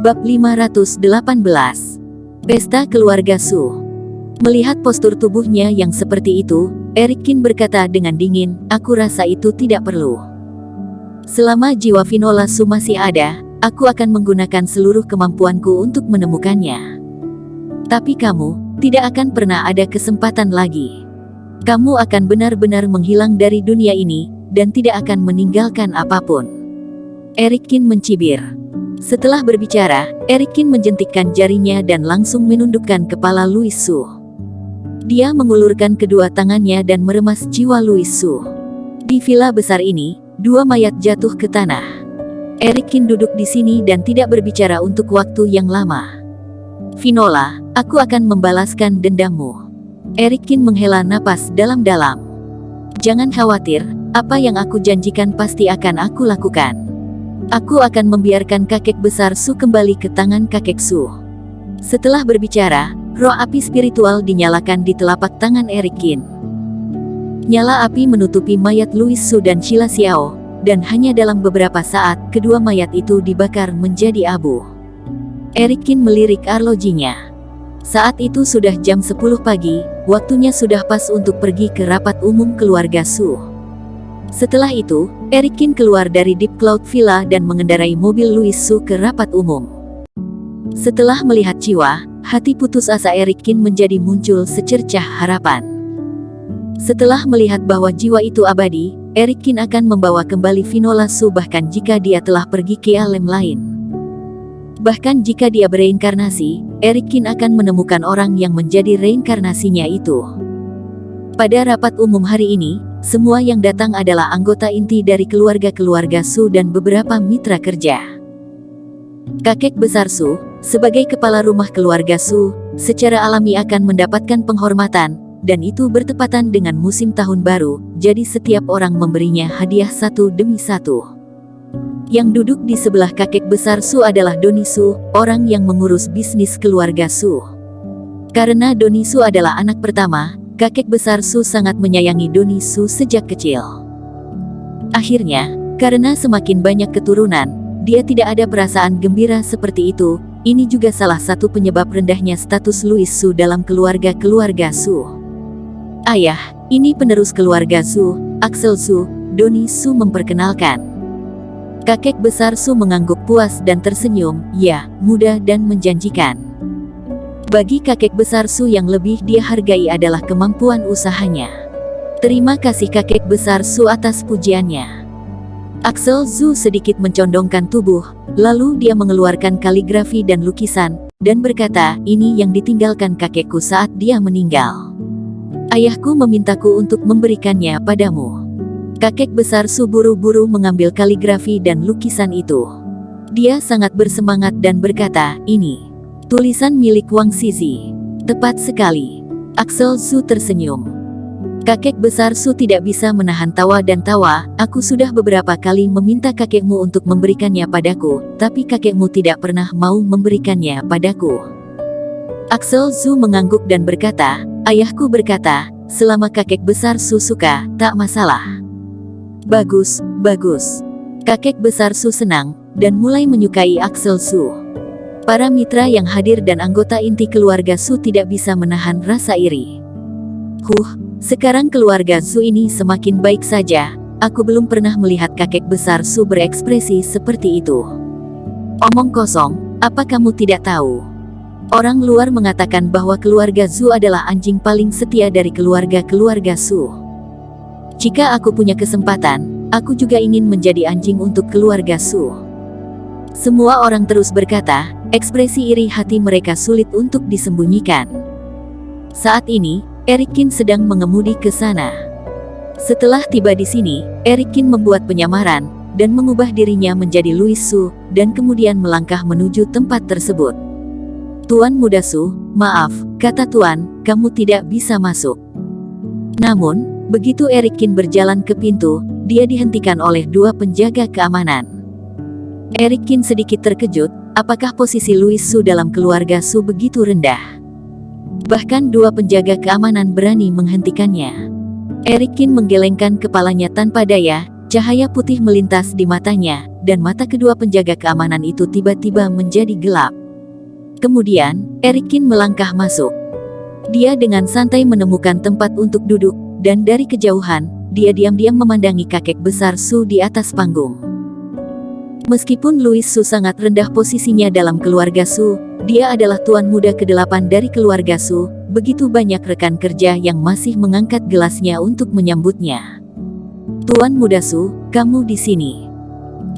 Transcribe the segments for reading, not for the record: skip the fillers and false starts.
Bab 518. Pesta Keluarga Su. Melihat postur tubuhnya yang seperti itu, Erik Kin berkata dengan dingin, "Aku rasa itu tidak perlu. Selama jiwa Finola Su masih ada, aku akan menggunakan seluruh kemampuanku untuk menemukannya. Tapi kamu, tidak akan pernah ada kesempatan lagi. Kamu akan benar-benar menghilang dari dunia ini, dan tidak akan meninggalkan apapun." Erik Kin mencibir. Setelah berbicara, Erik Kin menjentikkan jarinya dan langsung menundukkan kepala Louis Su. Dia mengulurkan kedua tangannya dan meremas jiwa Louis Su. Di villa besar ini, dua mayat jatuh ke tanah. Erik Kin duduk di sini dan tidak berbicara untuk waktu yang lama. "Finola, aku akan membalaskan dendammu." Erik Kin menghela napas dalam-dalam. "Jangan khawatir, apa yang aku janjikan pasti akan aku lakukan. Aku akan membiarkan kakek besar Su kembali ke tangan kakek Su." Setelah berbicara, roh api spiritual dinyalakan di telapak tangan Erik Kin. Nyala api menutupi mayat Louis Su dan Sheila Xiao, dan hanya dalam beberapa saat, kedua mayat itu dibakar menjadi abu. Erik Kin melirik arlojinya. Saat itu sudah jam 10 pagi, waktunya sudah pas untuk pergi ke rapat umum keluarga Su. Setelah itu, Erik Kin keluar dari Deep Cloud Villa dan mengendarai mobil Louis Su ke rapat umum. Setelah melihat Ciwa, hati putus asa Erik Kin menjadi muncul secercah harapan. Setelah melihat bahwa jiwa itu abadi, Erik Kin akan membawa kembali Finola Su bahkan jika dia telah pergi ke alam lain. Bahkan jika dia bereinkarnasi, Erik Kin akan menemukan orang yang menjadi reinkarnasinya itu. Pada rapat umum hari ini, semua yang datang adalah anggota inti dari keluarga-keluarga Su dan beberapa mitra kerja. Kakek besar Su, sebagai kepala rumah keluarga Su, secara alami akan mendapatkan penghormatan, dan itu bertepatan dengan musim tahun baru, jadi setiap orang memberinya hadiah satu demi satu. Yang duduk di sebelah kakek besar Su adalah Doni Su, orang yang mengurus bisnis keluarga Su. Karena Doni Su adalah anak pertama, kakek besar Su sangat menyayangi Doni Su sejak kecil. Akhirnya, karena semakin banyak keturunan, dia tidak ada perasaan gembira seperti itu. Ini juga salah satu penyebab rendahnya status Louis Su dalam keluarga-keluarga Su. "Ayah, ini penerus keluarga Su, Axel Su," Doni Su memperkenalkan. Kakek besar Su mengangguk puas dan tersenyum, "Ya, muda dan menjanjikan." Bagi kakek besar Su yang lebih dia hargai adalah kemampuan usahanya. "Terima kasih kakek besar Su atas pujiannya." Axel Su sedikit mencondongkan tubuh, lalu dia mengeluarkan kaligrafi dan lukisan, dan berkata, "Ini yang ditinggalkan kakekku saat dia meninggal. Ayahku memintaku untuk memberikannya padamu." Kakek besar Su buru-buru mengambil kaligrafi dan lukisan itu. Dia sangat bersemangat dan berkata, "Ini tulisan milik Wang Zizi." "Tepat sekali." Axel Su tersenyum. Kakek besar Su tidak bisa menahan tawa dan tawa. "Aku sudah beberapa kali meminta kakekmu untuk memberikannya padaku, tapi kakekmu tidak pernah mau memberikannya padaku." Axel Su mengangguk dan berkata, "Ayahku berkata, selama kakek besar Su suka, tak masalah." "Bagus, bagus." Kakek besar Su senang, dan mulai menyukai Axel Su. Para mitra yang hadir dan anggota inti keluarga Su tidak bisa menahan rasa iri. Sekarang keluarga Su ini semakin baik saja. Aku belum pernah melihat kakek besar Su berekspresi seperti itu." "Omong kosong, apa kamu tidak tahu? Orang luar mengatakan bahwa keluarga Su adalah anjing paling setia dari keluarga-keluarga Su. Jika aku punya kesempatan, aku juga ingin menjadi anjing untuk keluarga Su." Semua orang terus berkata, ekspresi iri hati mereka sulit untuk disembunyikan. Saat ini, Erik Kin sedang mengemudi ke sana. Setelah tiba di sini, Erik Kin membuat penyamaran, dan mengubah dirinya menjadi Louis Su, dan kemudian melangkah menuju tempat tersebut. "Tuan Muda Su, maaf," kata Tuan, "kamu tidak bisa masuk." Namun, begitu Erik Kin berjalan ke pintu, dia dihentikan oleh dua penjaga keamanan. Erik Kin sedikit terkejut, apakah posisi Louis Su dalam keluarga Su begitu rendah? Bahkan dua penjaga keamanan berani menghentikannya. Erik Kin menggelengkan kepalanya tanpa daya, Cahaya putih melintas di matanya, dan mata kedua penjaga keamanan itu tiba-tiba menjadi gelap. Kemudian, Erikin melangkah masuk. Dia dengan santai menemukan tempat untuk duduk, dan dari kejauhan, dia diam-diam memandangi kakek besar Su di atas panggung. Meskipun Louis Su sangat rendah posisinya dalam keluarga Su, dia adalah tuan muda ke-8 dari keluarga Su. Begitu banyak rekan kerja yang masih mengangkat gelasnya untuk menyambutnya. Tuan Muda Su, kamu di sini.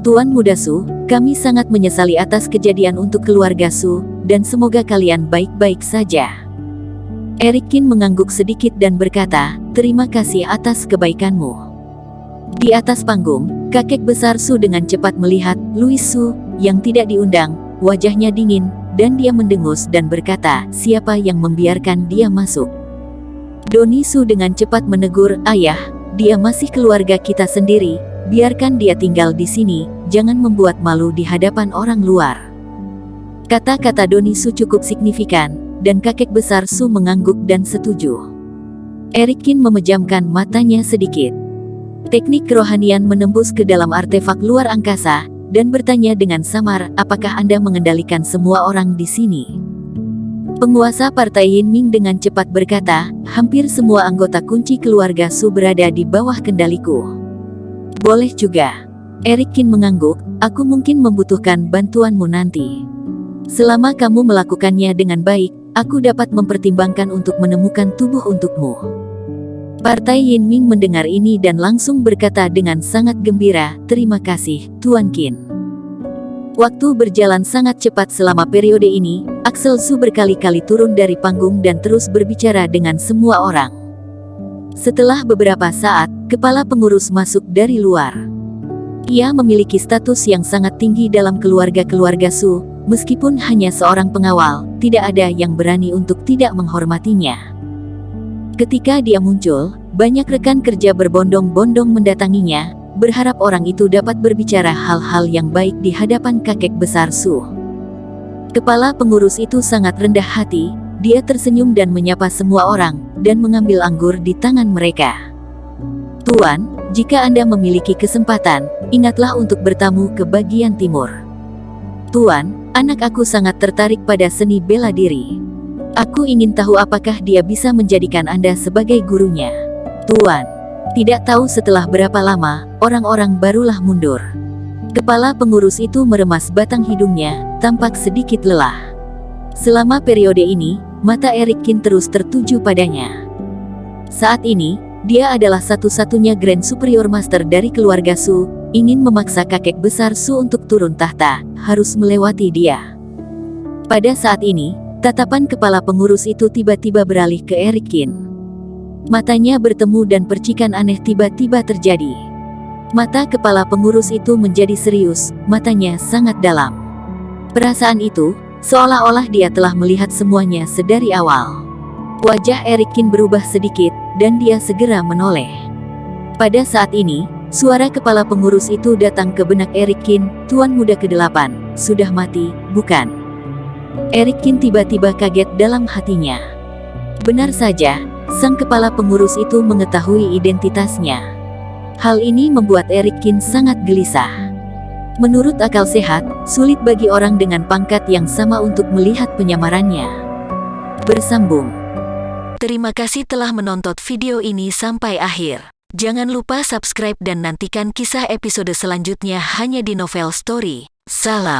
Tuan Muda Su, kami sangat menyesali atas kejadian untuk keluarga Su, dan semoga kalian baik-baik saja. Erikin mengangguk sedikit dan berkata, terima kasih atas kebaikanmu. Di atas panggung, kakek besar Su dengan cepat melihat Louis Su, yang tidak diundang, wajahnya dingin, dan dia mendengus dan berkata, siapa yang membiarkan dia masuk? Doni Su dengan cepat menegur, ayah, dia masih keluarga kita sendiri, biarkan dia tinggal di sini, jangan membuat malu di hadapan orang luar. Kata-kata Doni Su cukup signifikan, dan kakek besar Su mengangguk dan setuju. Erikin memejamkan matanya sedikit. Teknik kerohanian menembus ke dalam artefak luar angkasa, dan bertanya dengan samar, apakah Anda mengendalikan semua orang di sini? Penguasa Partai Yinming dengan cepat berkata, hampir semua anggota kunci keluarga Su berada di bawah kendaliku. Boleh juga. Erikin mengangguk, aku mungkin membutuhkan bantuanmu nanti. Selama kamu melakukannya dengan baik, aku dapat mempertimbangkan untuk menemukan tubuh untukmu. Partai Yinming mendengar ini dan langsung berkata dengan sangat gembira, terima kasih, Tuan Qin. Waktu berjalan sangat cepat selama periode ini, Axel Su berkali-kali turun dari panggung dan terus berbicara dengan semua orang. Setelah beberapa saat, kepala pengurus masuk dari luar. Ia memiliki status yang sangat tinggi dalam keluarga-keluarga Su, meskipun hanya seorang pengawal, tidak ada yang berani untuk tidak menghormatinya. Ketika dia muncul, banyak rekan kerja berbondong-bondong mendatanginya, berharap orang itu dapat berbicara hal-hal yang baik di hadapan kakek besar Su. Kepala pengurus itu sangat rendah hati, dia tersenyum dan menyapa semua orang, dan mengambil anggur di tangan mereka. Tuan, jika Anda memiliki kesempatan, ingatlah untuk bertamu ke bagian timur. Tuan, anak aku sangat tertarik pada seni bela diri. Aku ingin tahu apakah dia bisa menjadikan Anda sebagai gurunya. Tuan, tidak tahu setelah berapa lama, orang-orang barulah mundur. Kepala pengurus itu meremas batang hidungnya, tampak sedikit lelah. Selama periode ini, mata Erikin terus tertuju padanya. Saat ini, dia adalah satu-satunya Grand Superior Master dari keluarga Su, ingin memaksa kakek besar Su untuk turun tahta, harus melewati dia. Pada saat ini, tatapan kepala pengurus itu tiba-tiba beralih ke Erikin. Matanya bertemu dan percikan aneh tiba-tiba terjadi. Mata kepala pengurus itu menjadi serius, matanya sangat dalam. Perasaan itu, seolah-olah dia telah melihat semuanya sedari awal. Wajah Erikin berubah sedikit, dan dia segera menoleh. Pada saat ini, suara kepala pengurus itu datang ke benak Erikin, Tuan Muda ke-8, sudah mati, bukan? Erikin tiba-tiba kaget dalam hatinya. Benar saja, sang kepala pengurus itu mengetahui identitasnya. Hal ini membuat Erikin sangat gelisah. Menurut akal sehat, sulit bagi orang dengan pangkat yang sama untuk melihat penyamarannya. Bersambung. Terima kasih telah menonton video ini sampai akhir. Jangan lupa subscribe dan nantikan kisah episode selanjutnya hanya di Novel Story. Salam.